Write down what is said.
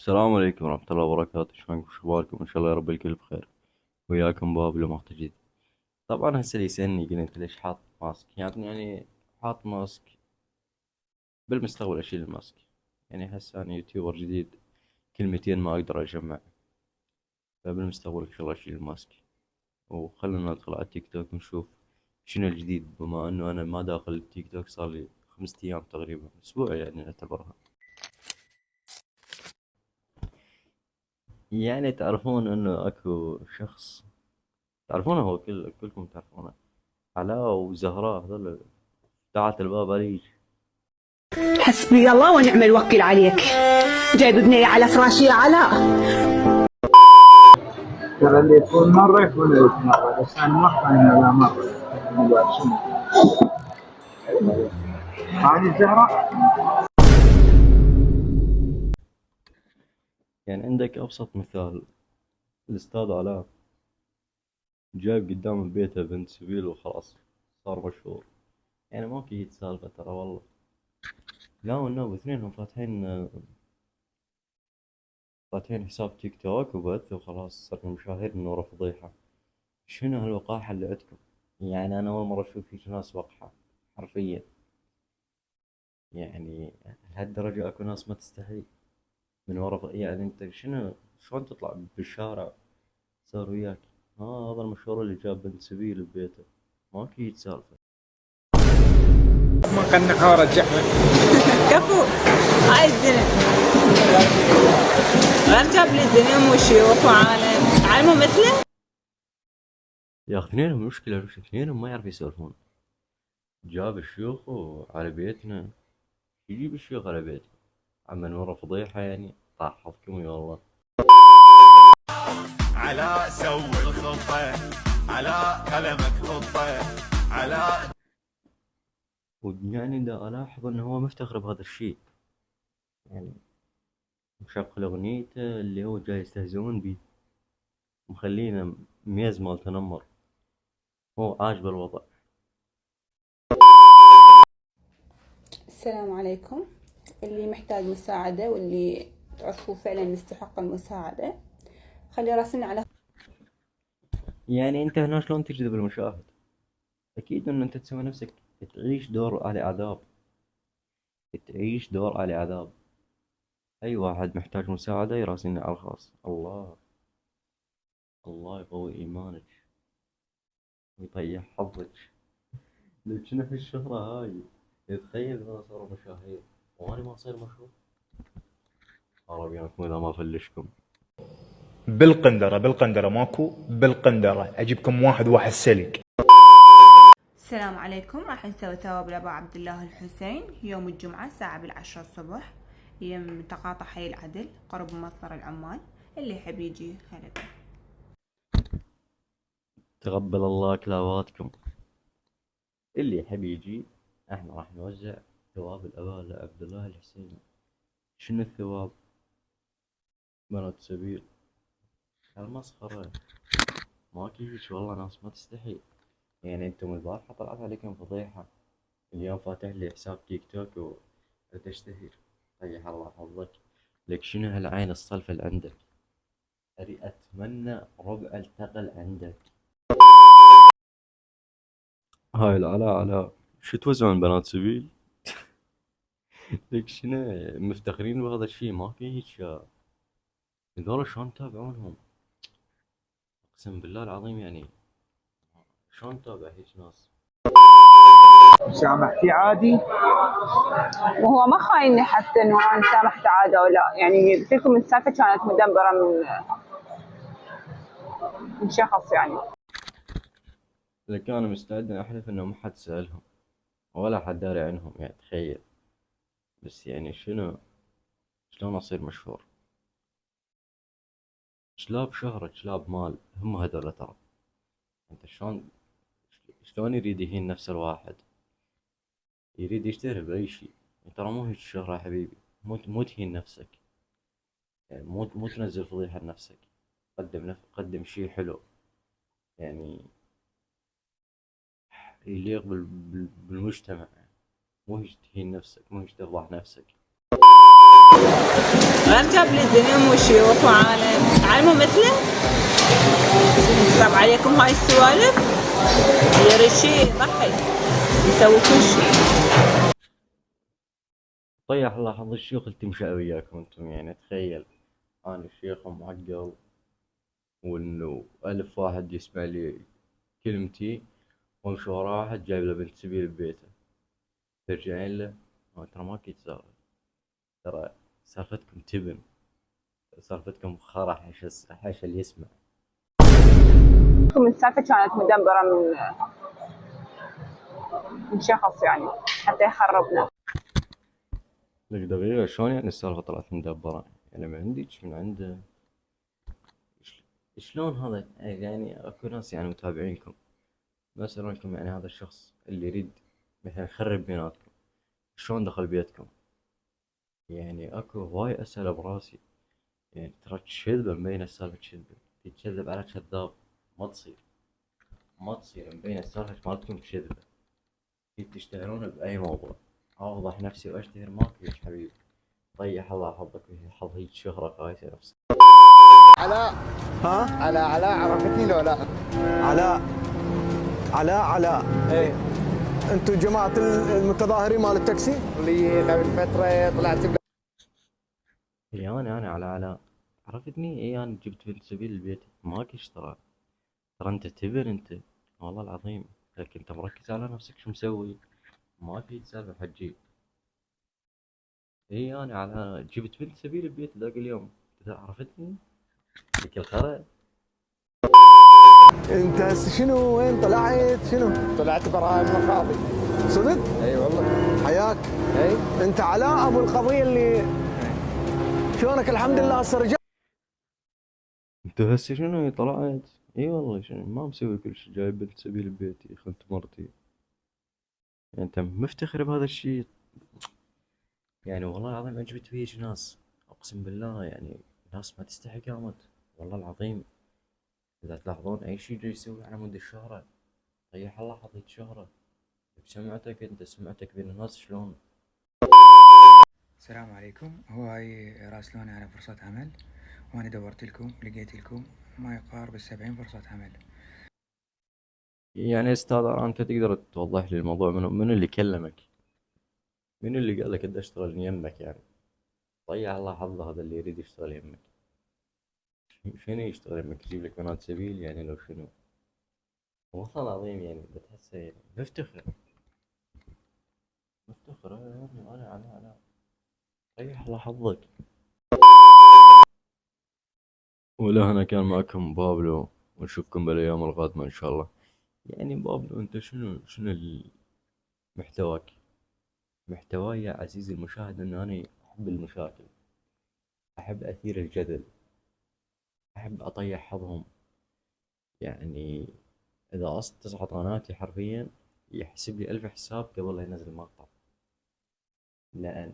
السلام عليكم ورحمة الله وبركاته، شلونكم شباركم؟ إن شاء الله يا رب الكل بخير. وياكم باب لمقطع جديد. طبعا هسه اللي يسألني يقول أنت ليش حاط ماسك؟ يعني حاط ماسك بالمستقبل أشيل الماسك. يعني هسه أنا يوتيوبر جديد، كلمتين ما أقدر أجمع، فبالمستقبل إن شاء الله أشيل الماسك. وخلنا ندخل على التيك توك ونشوف شنو الجديد، بما أنه أنا ما داخل التيك توك صار لي 5 أيام تقريبا، أسبوع يعني نعتبرها. يعني تعرفون أنه أكو شخص، تعرفونه، هو كلكم تعرفونه، علاء وزهراء هذول بتاعة الباب عليك. حسبي الله ونعم الوكيل عليك. جايب بنية على فراشي يا علاء. ترى اللي يكون مرة يكون لك مرة، بس أنا ما أقتنع إلا مرة. شنو؟ هذه الزهرة. يعني عندك أبسط مثال، الأستاذ علاء جايب قدام بيته بنت سبيل وخلاص صار مشهور. يعني ما في هيك سالفة ترى والله. لا والنوب اثنينهم فاتحين حساب تيك توك وبث وخلاص صرنا مشاهير من ورا فضيحة. شنو هالوقاحة اللي عندكم؟ يعني أنا أول مرة أشوف هيك ناس وقحة حرفيا. يعني لهالدرجة أكو ناس ما تستحي من ورا يعني أنت شنو، شلون تطلع بالشارع صار وياك هذا المشهور اللي جاب بنت سبيل ببيته؟ ماكو هيج سالفة. ما قنعها ورجعها. كفو. هاي الزلم غير جاب لي زلم وشيوخ وعالم عالمه مثله. يا أخي اثنينهم مشكلة، اثنينهم ما يعرف يسولفون. جاب الشيوخ على بيتنا، يجيب الشيوخ على بيتنا عمن ورا فضيحة يعني. طاح حظكم يا والله. علاء سوي الخطة، علاء كلمك خطة، علاء. ويعني دا ألاحظ إنه هو مفتخر بهذا الشيء. يعني مشغل أغنيته اللي هو جاي يستهزئون بيه، مخلينا ميز مال تنمر، هو عاجبه الوضع. السلام عليكم. اللي محتاج مساعدة واللي تعرفوا فعلا يستحق المساعدة خلي راسلنا على. يعني أنت هنا شلون تجذب المشاهد؟ أكيد إن أنت تسوي نفسك تعيش دور آل عذاب، تعيش دور آل عذاب. أي واحد محتاج مساعدة يراسلني على الخاص. الله، الله يقوي إيمانك ويطيح حظك. لو كنا في الشهرة هاي، تخيل إذا صاروا مشاهير وأنا ما أصير مشهور. خراب وياكم إذا ما أفلشكم. بالقندرة بالقندرة ماكو بالقندرة أجيبكم واحد واحد سلك. السلام عليكم. راح نسوي ثواب لأبا عبد الله الحسين يوم الجمعة الساعة 10 الصبح، يم تقاطع حي العدل قرب ممصر العمال. اللي يحب يجي هلا. تقبل الله كلاواتكم. اللي يحب يجي، احنا راح نوزع ثواب الأباء لعبد الله الحسين. شنو الثواب؟ بنات سبيل. المسخرة ماكي هيج والله، ناس ما تستحي. يعني انتم البارحة طلعت عليكم فضيحة، اليوم فاتح لي حساب تيك توك وتشتهر. طيح الله حظك. لك شنو هالعين الصلفة اللي عندك؟ أري أتمنى ربع الثقل عندك. هاي العلا علا، شو توزعون بنات سبيل؟ لك شنو مفتخرين بهذا الشيء؟ ما في هيك شيء. هذول شلون تتابعونهم؟ اقسم بالله العظيم يعني شلون تتابع هيك ناس؟ سامحتي عادي. وهو ما خايني حتى انه انا سامحت عادة ولا يعني قلت لكم السالفة كانت مدبرة من شخص يعني. لك انا مستعد احلف انه ما حد سألهم ولا حد داري عنهم، يعني تخيل. بس يعني شنو، شلون اصير مشهور؟ شلاب شهرة شلاب مال هم هذول ترى. انت شلون يريد يهين نفس الواحد؟ يريد يشتهر بأي شيء. ترى مو هيك الشهرة يا حبيبي. مو تهين نفسك، يعني مو تنزل فضيحة لنفسك. قدم شيء حلو، يعني يليق بالمجتمع. مو هيك تهين نفسك، مو هيك تفضح نفسك. غير جاب لي الدنيا وشيوخ وعالم تعلموا مثله. صعب عليكم هاي السوالف. يريد شي يضحك يسوي كل شي. طيح الله حظ الشيوخ اللي تمشي وياكم انتم، يعني تخيل انا الشيخ معقل وانه الف واحد يسمع لي كلمتي وامشي ورا واحد جايب له بنت سبيل ببيته، ترجعين له ترى ما كنت سالفة، ترى سالفتكم تبن، سالفتكم خرا حش اللي يسمع. السالفة كانت مدبرة من شخص يعني حتى يخربنا. لك دقيقة، شلون يعني السالفة طلعت مدبرة؟ يعني من عندك من عنده؟ شلون هذا؟ يعني اكو ناس يعني متابعينكم مثلا لكم، يعني هذا الشخص اللي يريد مثلا يخرب بيناتكم شلون دخل بيتكم؟ يعني اكو هواي اسئلة براسي، يعني ترى كذبة مبينة السالفة كذبة، تتكذب على كذاب، ما تصير مبينة السالفة مالتكم كذبة، تشتهرون بأي موضوع، أوضح نفسي وأشتهر ماكو هيج حبيبي، طيح الله حظك حظ هيج شهرة قايسة نفسك. علاء، ها؟ علاء عرفتني لو لا؟ علاء ايه. انتوا جماعة المتظاهرين مال التاكسي؟ اللي قبل فترة طلعت هي أنا على عرفتني؟ إي أنا جبت بنت سبيل البيت ماكش، ترى أنت تبر أنت، والله العظيم، لكن أنت مركز على نفسك شو مسوي، ما في سالفة حجي. إي أنا على جبت بنت سبيل البيت ذاك اليوم، عرفتني؟ ذيك الخرا. انت هسه شنو؟ وين طلعت؟ شنو؟ طلعت براءة من القاضي. صدق؟ اي والله. حياك. اي. انت علاء ابو القضية اللي شلونك؟ الحمد لله هسه رجعت. انت هسه شنو طلعت؟ اي والله شنو ما مسوي كل شي، جايب بنت سبيل ببيتي، خنت مرتي، يعني انت مفتخر بهذا الشي؟ يعني والله العظيم عجبت وياك ناس، اقسم بالله يعني ناس ما تستحي قامت، والله العظيم اذا تلاحظون اي شي جاي يسوي على مود الشهرة، طيح الله حظيت شهرة بسمعتك، انت سمعتك بين الناس شلون. السلام عليكم. هواي راسلوني على فرصة عمل وأنا دورت لكم لقيت لكم ما يقارب 70 فرصة عمل. يعني استاذ انت تقدر توضح لي الموضوع، منو اللي كلمك؟ منو اللي قال لك ادي اشتغل يمك يعني؟ طيح الله حظه هذا اللي يريد يشتغل يمك، شنو يشتغل يمك؟ يجيب لك بنات سبيل يعني لو شنو؟ والله العظيم يعني بتحسه يعني مفتخر انا طيح الله حظك. ولهنا كان معكم بابلو، ونشوفكم بالايام القادمه ان شاء الله. يعني بابلو انت شنو محتواك؟ محتواي يا عزيزي المشاهد ان انا احب المشاكل، احب اثير الجدل، احب اطيح حظهم، يعني اذا تصعد قناتي حرفيا يحسب لي 1000 حساب قبل لا ينزل مقطع، لان